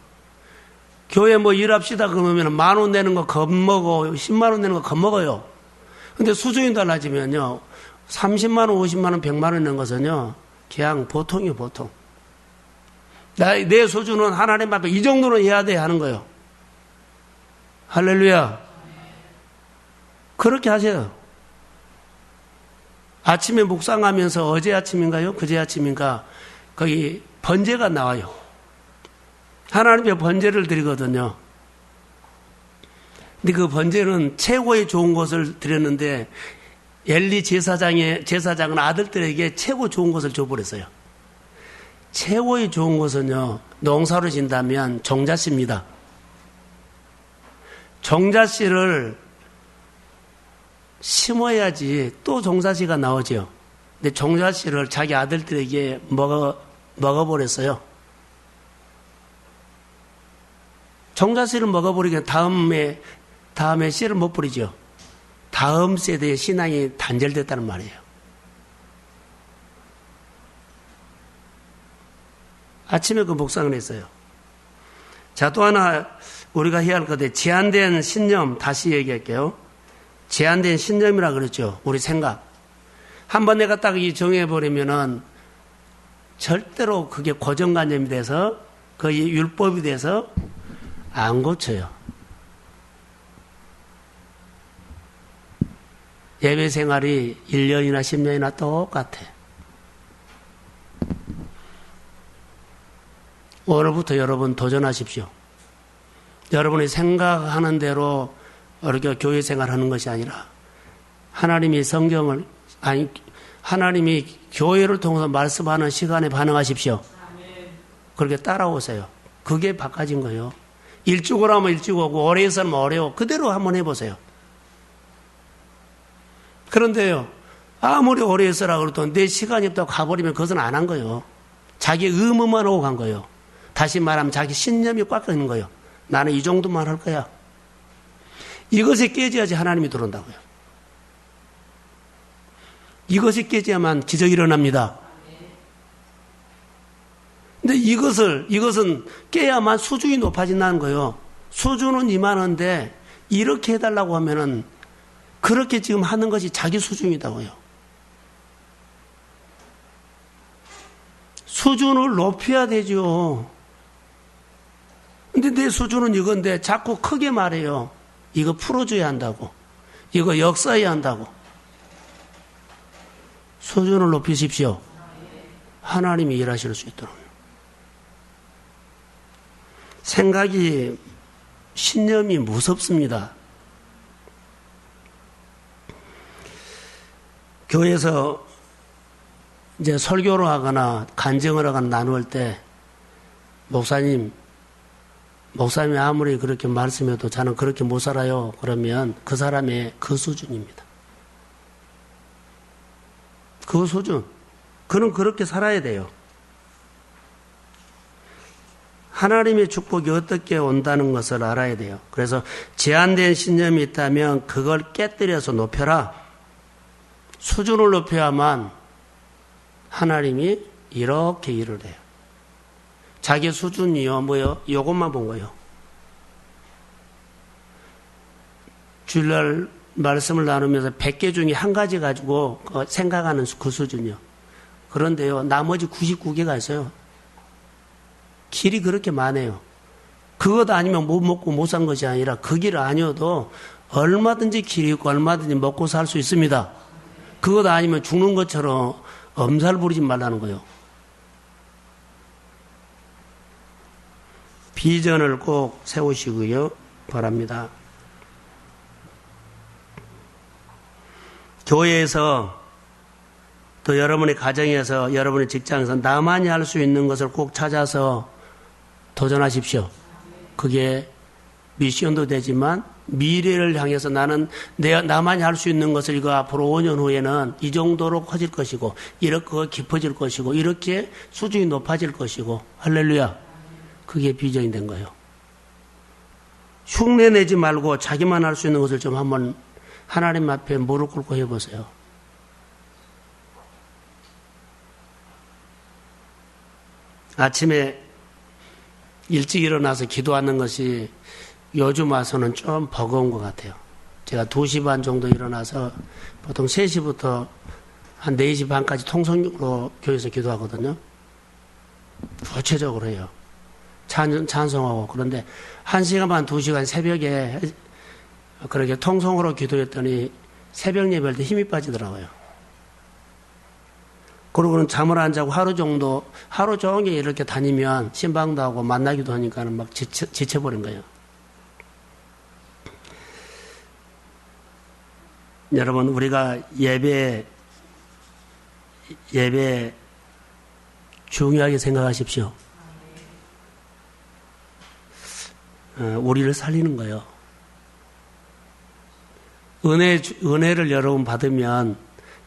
교회 뭐 일합시다 그러면 10,000원 내는 거 겁먹어 10만원 내는 거 겁먹어요. 근데 수준이 달라지면요 30만원 50만원 100만원 내는 것은요 그냥 보통이에요, 보통. 내 수준은 하나님 앞에 이 정도는 해야 돼 하는 거예요. 할렐루야. 그렇게 하세요. 아침에 묵상하면서 어제 아침인가요? 그제 아침인가? 거기 번제가 나와요. 하나님의 번제를 드리거든요. 근데 그 번제는 최고의 좋은 것을 드렸는데 엘리 제사장은 아들들에게 최고 좋은 것을 줘버렸어요. 최고의 좋은 것은요, 농사로 진다면 종자씨입니다. 종자씨를 심어야지 또 종자씨가 나오죠. 근데 종자씨를 자기 아들들에게 먹어버렸어요. 종자씨를 먹어버리면 다음에 씨를 못 뿌리죠. 다음 세대의 신앙이 단절됐다는 말이에요. 아침에 그 묵상을 했어요. 자, 또 하나 우리가 해야 할 것은 제한된 신념, 다시 얘기할게요. 제한된 신념이라 그랬죠. 우리 생각. 한번 내가 딱 이 정해버리면은 절대로 그게 고정관념이 돼서 거의 율법이 돼서 안 고쳐요. 예배 생활이 1년이나 10년이나 똑같아. 오늘부터 여러분 도전하십시오. 여러분이 생각하는 대로 이렇게 교회 생활하는 것이 아니라 하나님이 하나님이 교회를 통해서 말씀하는 시간에 반응하십시오. 그렇게 따라오세요. 그게 바꿔진 거예요. 일찍 오라면 일찍 오고 오래 있으면 오래 오고 그대로 한번 해보세요. 그런데요, 아무리 오래 있으라 그래도 내 시간이 없다고 가버리면 그것은 안 한 거예요. 자기 의무만 오고 간 거예요. 다시 말하면 자기 신념이 꽉 있는 거예요. 나는 이 정도만 할 거야. 이것이 깨져야지 하나님이 들어온다고요. 이것이 깨져야만 기적이 일어납니다. 근데 이것은 깨야만 수준이 높아진다는 거예요. 수준은 이만한데 이렇게 해달라고 하면은 그렇게 지금 하는 것이 자기 수준이다고요. 수준을 높여야 되죠. 근데 내 수준은 이건데 자꾸 크게 말해요. 이거 풀어줘야 한다고. 이거 역사해야 한다고. 수준을 높이십시오. 하나님이 일하실 수 있도록. 생각이, 신념이 무섭습니다. 교회에서 이제 설교를 하거나 간증을 하거나 나눌 때 목사님이 아무리 그렇게 말씀해도 저는 그렇게 못 살아요. 그러면 그 사람의 그 수준입니다. 그 수준. 그는 그렇게 살아야 돼요. 하나님의 축복이 어떻게 온다는 것을 알아야 돼요. 그래서 제한된 신념이 있다면 그걸 깨뜨려서 높여라. 수준을 높여야만 하나님이 이렇게 일을 해요. 자기 수준이요, 뭐요? 요것만 본 거예요. 주일날 말씀을 나누면서 100개 중에 한 가지 가지고 생각하는 그 수준이요. 그런데요, 나머지 99개가 있어요. 길이 그렇게 많아요. 그것 아니면 못 먹고 못 산 것이 아니라 그 길 아니어도 얼마든지 길이 있고 얼마든지 먹고 살 수 있습니다. 그것 아니면 죽는 것처럼 엄살 부리지 말라는 거예요. 비전을 꼭 세우시고요. 바랍니다. 교회에서 또 여러분의 가정에서 여러분의 직장에서 나만이 할 수 있는 것을 꼭 찾아서 도전하십시오. 그게 미션도 되지만 미래를 향해서 나만이 할 수 있는 것을 이거 앞으로 5년 후에는 이 정도로 커질 것이고 이렇게 깊어질 것이고 이렇게 수준이 높아질 것이고 할렐루야. 그게 비전이 된 거예요. 흉내내지 말고 자기만 할 수 있는 것을 좀 한번 하나님 앞에 무릎 꿇고 해보세요. 아침에 일찍 일어나서 기도하는 것이 요즘 와서는 좀 버거운 것 같아요. 제가 2시 반 정도 일어나서 보통 3시부터 한 4시 반까지 통성으로 교회에서 기도하거든요. 구체적으로 해요. 찬송하고. 그런데 1시간 반, 2시간 새벽에 그렇게 통성으로 기도했더니 새벽 예배할 때 힘이 빠지더라고요. 그러고는 잠을 안 자고 하루 종일 이렇게 다니면 신방도 하고 만나기도 하니까 막 지쳐버린 거예요. 여러분, 우리가 예배 중요하게 생각하십시오. 우리를 살리는 거예요. 은혜를 여러분 받으면,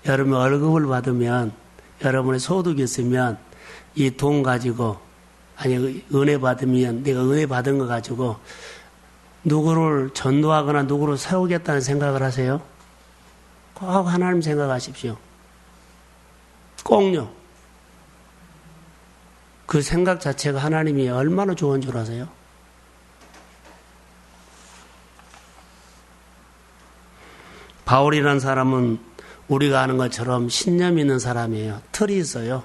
여러분 월급을 받으면, 여러분의 소득이 있으면 이 돈 가지고, 아니 은혜 받으면 내가 은혜 받은 거 가지고 누구를 전도하거나 누구를 세우겠다는 생각을 하세요? 꼭 하나님 생각하십시오. 꼭요. 그 생각 자체가 하나님이 얼마나 좋은 줄 아세요? 바울이라는 사람은 우리가 아는 것처럼 신념이 있는 사람이에요. 틀이 있어요.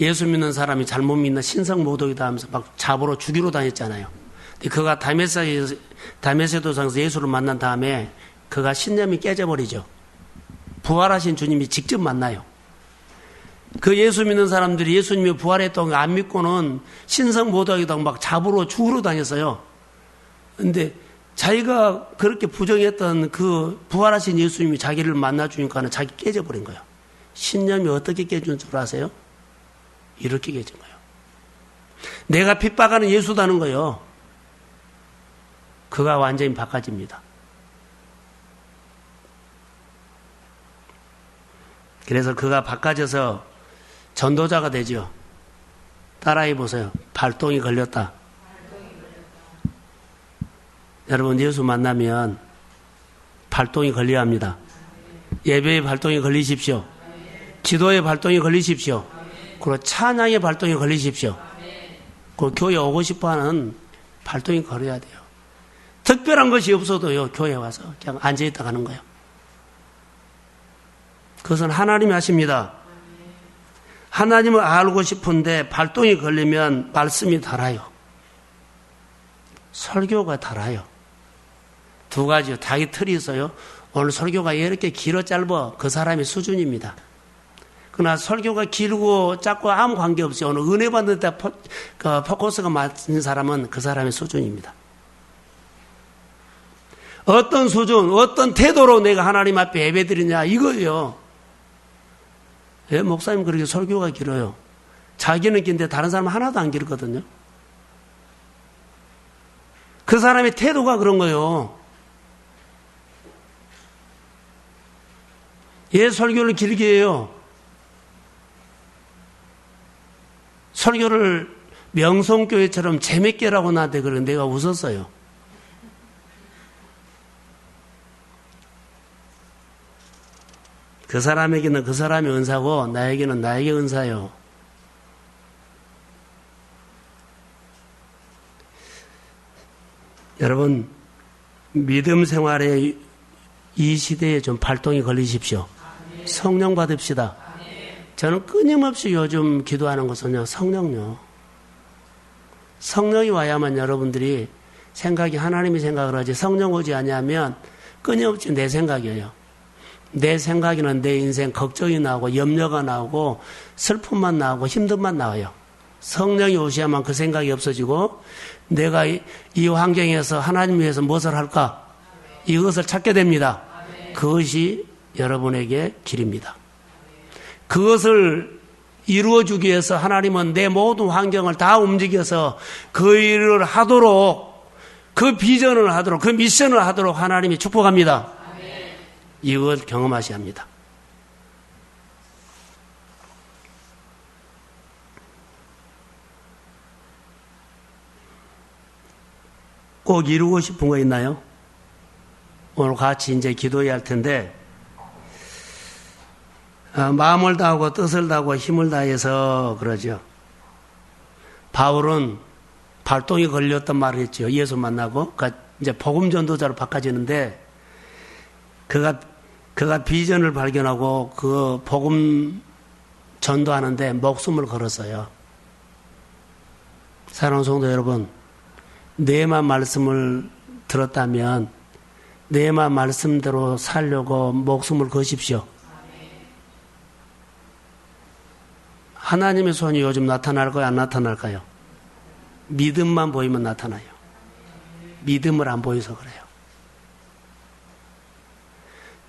예수 믿는 사람이 잘못 믿는 신성모독이다 하면서 막 잡으러 죽이러 다녔잖아요. 근데 그가 다메섹도상에서 예수를 만난 다음에 그가 신념이 깨져버리죠. 부활하신 주님이 직접 만나요. 그 예수 믿는 사람들이 예수님이 부활했던 거 안 믿고는 신성모독이다 막 잡으러 죽으러 다녔어요. 근데 자기가 그렇게 부정했던 그 부활하신 예수님이 자기를 만나주니까는 자기 깨져버린 거예요. 신념이 어떻게 깨진 줄 아세요? 이렇게 깨진 거예요. 내가 핍박하는 예수다는 거예요. 그가 완전히 바꿔집니다. 그래서 그가 바꿔져서 전도자가 되죠. 따라해 보세요. 발동이 걸렸다. 여러분 예수 만나면 발동이 걸려야 합니다. 예배의 발동이 걸리십시오. 기도의 발동이 걸리십시오. 그리고 찬양의 발동이 걸리십시오. 그리고 교회 오고 싶어하는 발동이 걸려야 돼요. 특별한 것이 없어도요. 교회 와서 그냥 앉아있다 가는 거예요. 그것은 하나님이 하십니다. 하나님을 알고 싶은데 발동이 걸리면 말씀이 달아요. 설교가 달아요. 두 가지요. 자기 틀이 있어요. 오늘 설교가 이렇게 길어 짧아 그 사람의 수준입니다. 그러나 설교가 길고 짧고 아무 관계없이 오늘 은혜 받는 데 포커스가 맞는 사람은 그 사람의 수준입니다. 어떤 수준, 어떤 태도로 내가 하나님 앞에 예배드리냐 이거예요. 예, 목사님 그렇게 설교가 길어요. 자기는 긴데 다른 사람은 하나도 안 길거든요. 그 사람의 태도가 그런 거예요. 예, 설교를 길게 해요. 설교를 명성교회처럼 재밌게 하라고 나한테 그러는데 내가 웃었어요. 그 사람에게는 그 사람의 은사고 나에게는 나에게 은사요. 여러분 믿음 생활에 이 시대에 좀 발동이 걸리십시오. 성령 받읍시다. 저는 끊임없이 요즘 기도하는 것은요, 성령요. 성령이 와야만 여러분들이 생각이 하나님의 생각을 하지 성령 오지 않으면 끊임없이 내 생각이에요. 내 생각에는 내 인생 걱정이 나오고 염려가 나오고 슬픔만 나오고 힘듦만 나와요. 성령이 오셔야만 그 생각이 없어지고 내가 이 환경에서 하나님 위해서 무엇을 할까? 이것을 찾게 됩니다. 그것이 여러분에게 길입니다. 그것을 이루어주기 위해서 하나님은 내 모든 환경을 다 움직여서 그 일을 하도록 그 비전을 하도록 그 미션을 하도록 하나님이 축복합니다. 이걸 경험하셔야 합니다. 꼭 이루고 싶은 거 있나요? 오늘 같이 이제 기도해야 할 텐데, 마음을 다하고 뜻을 다하고 힘을 다해서 그러죠. 바울은 발동이 걸렸단 말을 했죠. 예수 만나고. 그러니까 이제 복음 전도자로 바꿔지는데, 그가 비전을 발견하고 그 복음 전도하는데 목숨을 걸었어요. 사랑하는 성도 여러분, 내만 말씀을 들었다면 내만 말씀대로 살려고 목숨을 거십시오. 하나님의 손이 요즘 나타날까요? 안 나타날까요? 믿음만 보이면 나타나요. 믿음을 안 보여서 그래요.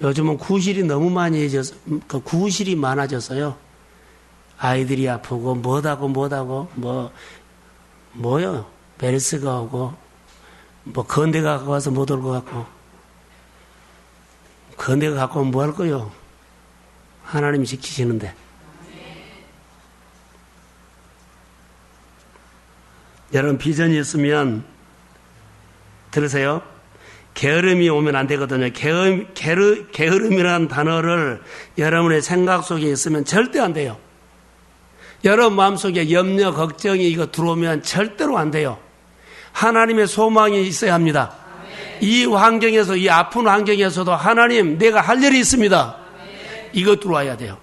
요즘은 구실이 너무 구실이 많아졌어요. 아이들이 아프고 뭐하고 뭐요? 메르스가 오고 건대가 갖고 와서 못 올 것 같고 건대가 갖고 오면 뭐 할 거요? 하나님이 지키시는데. 여러분 비전이 있으면 들으세요. 게으름이 오면 안 되거든요. 게으름이라는 단어를 여러분의 생각 속에 있으면 절대 안 돼요. 여러분 마음속에 염려, 걱정이 이거 들어오면 절대로 안 돼요. 하나님의 소망이 있어야 합니다. 이 환경에서, 이 아픈 환경에서도 하나님, 내가 할 일이 있습니다. 이것 들어와야 돼요.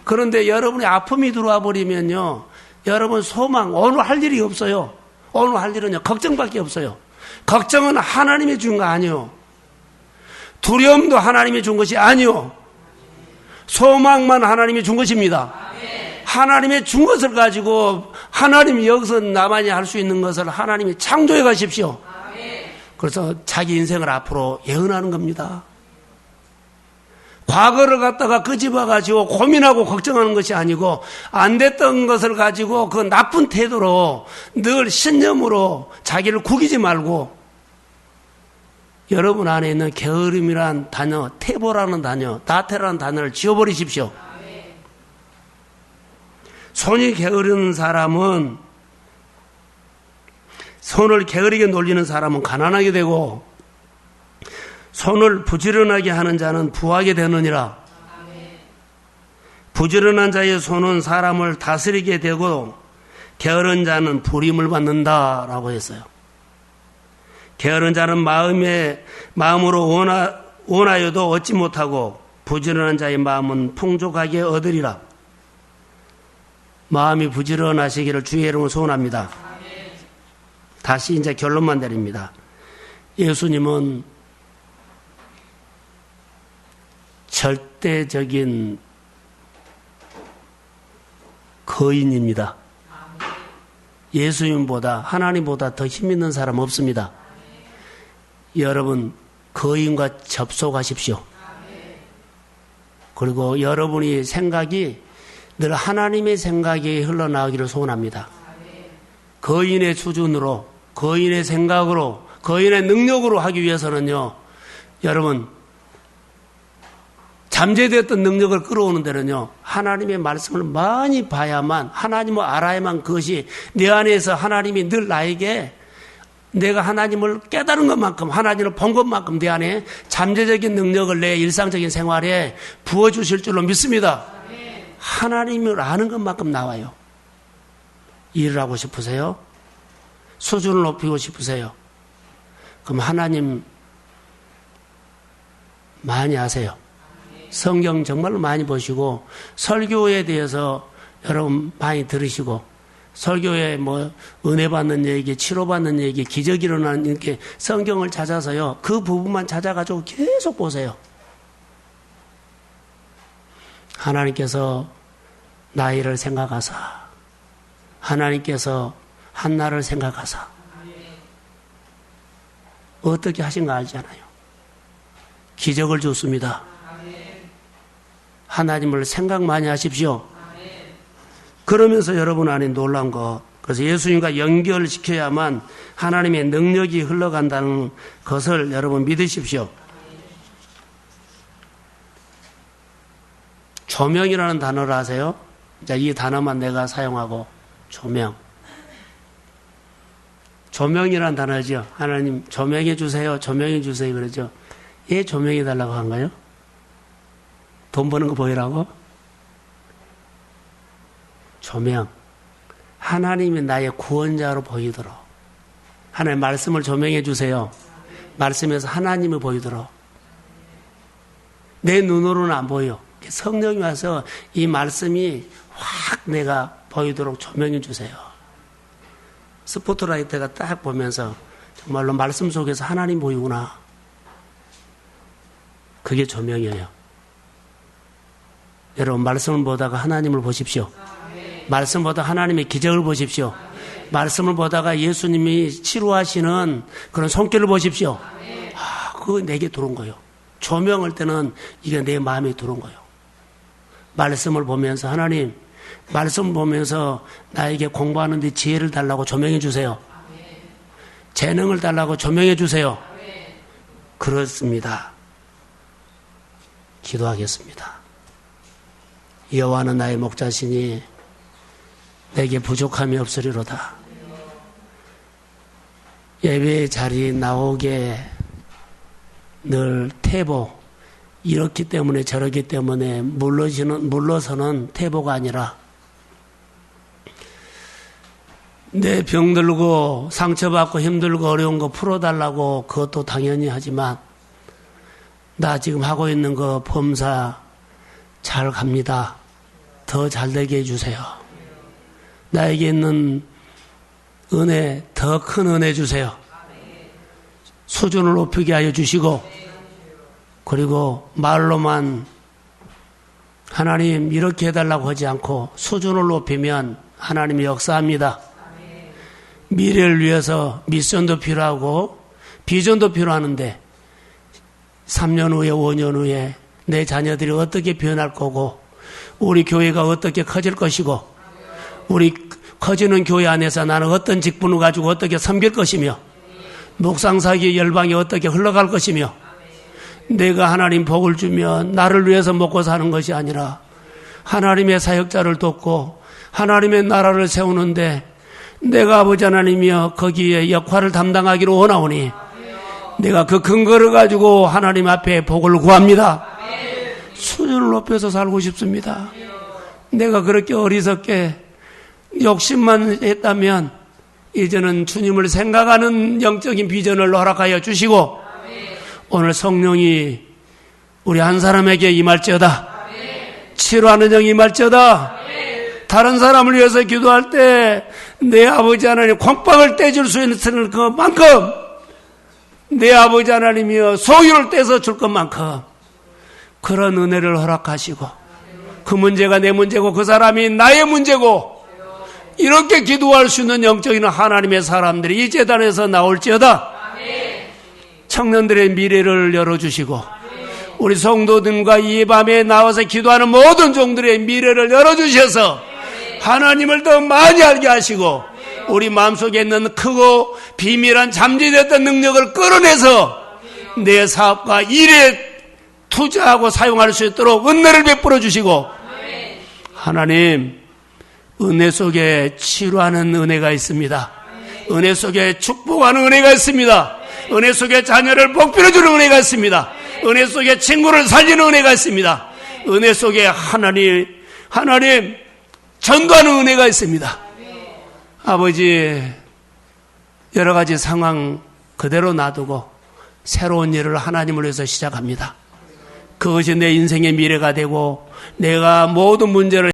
그런데 여러분의 아픔이 들어와 버리면요, 여러분 소망, 오늘 할 일이 없어요. 오늘 할 일은요, 걱정밖에 없어요. 걱정은 하나님이 준 거 아니요. 두려움도 하나님이 준 것이 아니요. 소망만 하나님이 준 것입니다. 하나님이 준 것을 가지고 하나님이 여기서 나만이 할 수 있는 것을 하나님이 창조해 가십시오. 그래서 자기 인생을 앞으로 예언하는 겁니다. 과거를 갖다가 끄집어 가지고 고민하고 걱정하는 것이 아니고 안 됐던 것을 가지고 그 나쁜 태도로 늘 신념으로 자기를 구기지 말고 여러분 안에 있는 게으름이란 단어, 태보라는 단어, 다태라는 단어를 지워버리십시오. 손이 게으른 사람은, 손을 게으르게 놀리는 사람은 가난하게 되고 손을 부지런하게 하는 자는 부하게 되느니라. 부지런한 자의 손은 사람을 다스리게 되고 게으른 자는 부림을 받는다라고 했어요. 게으른 자는 마음으로 원하여도 얻지 못하고 부지런한 자의 마음은 풍족하게 얻으리라. 마음이 부지런하시기를 주의 이름으로 소원합니다. 다시 이제 결론만 내립니다. 예수님은 절대적인 거인입니다. 예수님보다, 하나님보다 더 힘 있는 사람 없습니다. 여러분, 거인과 접속하십시오. 그리고 여러분의 생각이 늘 하나님의 생각이 흘러나오기를 소원합니다. 거인의 수준으로, 거인의 생각으로, 거인의 능력으로 하기 위해서는요, 여러분, 잠재되었던 능력을 끌어오는 데는요, 하나님의 말씀을 많이 봐야만, 하나님을 알아야만 그것이 내 안에서 하나님이 늘 나에게 내가 하나님을 깨달은 것만큼, 하나님을 본 것만큼 내 안에 잠재적인 능력을 내 일상적인 생활에 부어주실 줄로 믿습니다. 하나님을 아는 것만큼 나와요. 일을 하고 싶으세요? 수준을 높이고 싶으세요? 그럼 하나님 많이 아세요. 성경 정말로 많이 보시고 설교에 대해서 여러분 많이 들으시고 설교에 뭐 은혜 받는 얘기, 치료받는 얘기, 기적이 일어나는 이렇게 성경을 찾아서요. 그 부분만 찾아가지고 계속 보세요. 하나님께서 나이를 생각하사 하나님께서 한나를 생각하사 어떻게 하신가 알잖아요. 기적을 줬습니다. 하나님을 생각 많이 하십시오. 그러면서 여러분 안에 놀란 것, 그래서 예수님과 연결시켜야만 하나님의 능력이 흘러간다는 것을 여러분 믿으십시오. 조명이라는 단어를 아세요? 자, 이 단어만 내가 사용하고, 조명. 조명이라는 단어죠. 하나님 조명해 주세요. 조명해 주세요. 그러죠. 예, 조명해 달라고 한 거예요? 돈 버는 거 보이라고? 조명. 하나님이 나의 구원자로 보이도록. 하나님 말씀을 조명해 주세요. 말씀에서 하나님을 보이도록. 내 눈으로는 안 보여. 성령이 와서 이 말씀이 확 내가 보이도록 조명해 주세요. 스포트라이트가 딱 보면서 정말로 말씀 속에서 하나님 보이구나. 그게 조명이에요. 여러분 말씀을 보다가 하나님을 보십시오. 말씀 보다 하나님의 기적을 보십시오. 말씀을 보다가 예수님이 치료하시는 그런 손길을 보십시오. 아, 그거 내게 들어온 거예요. 조명할 때는 이게 내 마음에 들어온 거예요. 말씀을 보면서 하나님, 말씀 보면서 나에게 공부하는 데 지혜를 달라고 조명해 주세요. 재능을 달라고 조명해 주세요. 그렇습니다. 기도하겠습니다. 여호와는 나의 목자시니 내게 부족함이 없으리로다. 예배 자리에 나오게 늘 태보, 이렇기 때문에 저렇기 때문에 물러서는 태보가 아니라 내 병들고 상처받고 힘들고 어려운 거 풀어달라고 그것도 당연히 하지만 나 지금 하고 있는 거 범사 잘 갑니다. 더 잘되게 해주세요. 나에게 있는 은혜, 더 큰 은혜 주세요. 수준을 높이게 하여 주시고, 그리고 말로만 하나님 이렇게 해달라고 하지 않고 수준을 높이면 하나님이 역사합니다. 미래를 위해서 미션도 필요하고 비전도 필요하는데 3년 후에 5년 후에 내 자녀들이 어떻게 변할 거고 우리 교회가 어떻게 커질 것이고 우리 커지는 교회 안에서 나는 어떤 직분을 가지고 어떻게 섬길 것이며 묵상사기의 열방이 어떻게 흘러갈 것이며 내가 하나님 복을 주면 나를 위해서 먹고 사는 것이 아니라 하나님의 사역자를 돕고 하나님의 나라를 세우는데 내가 아버지 하나님이여 거기에 역할을 담당하기로 원하오니 내가 그 근거를 가지고 하나님 앞에 복을 구합니다. 수준을 높여서 살고 싶습니다. 내가 그렇게 어리석게 욕심만 했다면 이제는 주님을 생각하는 영적인 비전을 허락하여 주시고 오늘 성령이 우리 한 사람에게 임할지어다. 치료하는 영이 임할지어다. 다른 사람을 위해서 기도할 때 내 아버지 하나님 콩밥을 떼줄 수 있는 것만큼 내 아버지 하나님이여 소유를 떼서 줄 것만큼 그런 은혜를 허락하시고 그 문제가 내 문제고 그 사람이 나의 문제고 이렇게 기도할 수 있는 영적인 하나님의 사람들이 이 재단에서 나올지어다. 청년들의 미래를 열어주시고 우리 성도들과 이 밤에 나와서 기도하는 모든 종들의 미래를 열어주셔서 하나님을 더 많이 알게 하시고 우리 마음속에 있는 크고 비밀한 잠재됐던 능력을 끌어내서 내 사업과 일에 투자하고 사용할 수 있도록 은혜를 베풀어 주시고 하나님 은혜 속에 치료하는 은혜가 있습니다. 은혜 속에 축복하는 은혜가 있습니다. 은혜 속에 자녀를 복비려 주는 은혜가 있습니다. 은혜 속에 친구를 살리는 은혜가 있습니다. 은혜 속에 하나님 전도하는 은혜가 있습니다. 아버지 여러 가지 상황 그대로 놔두고 새로운 일을 하나님을 위해서 시작합니다. 그것이 내 인생의 미래가 되고 내가 모든 문제를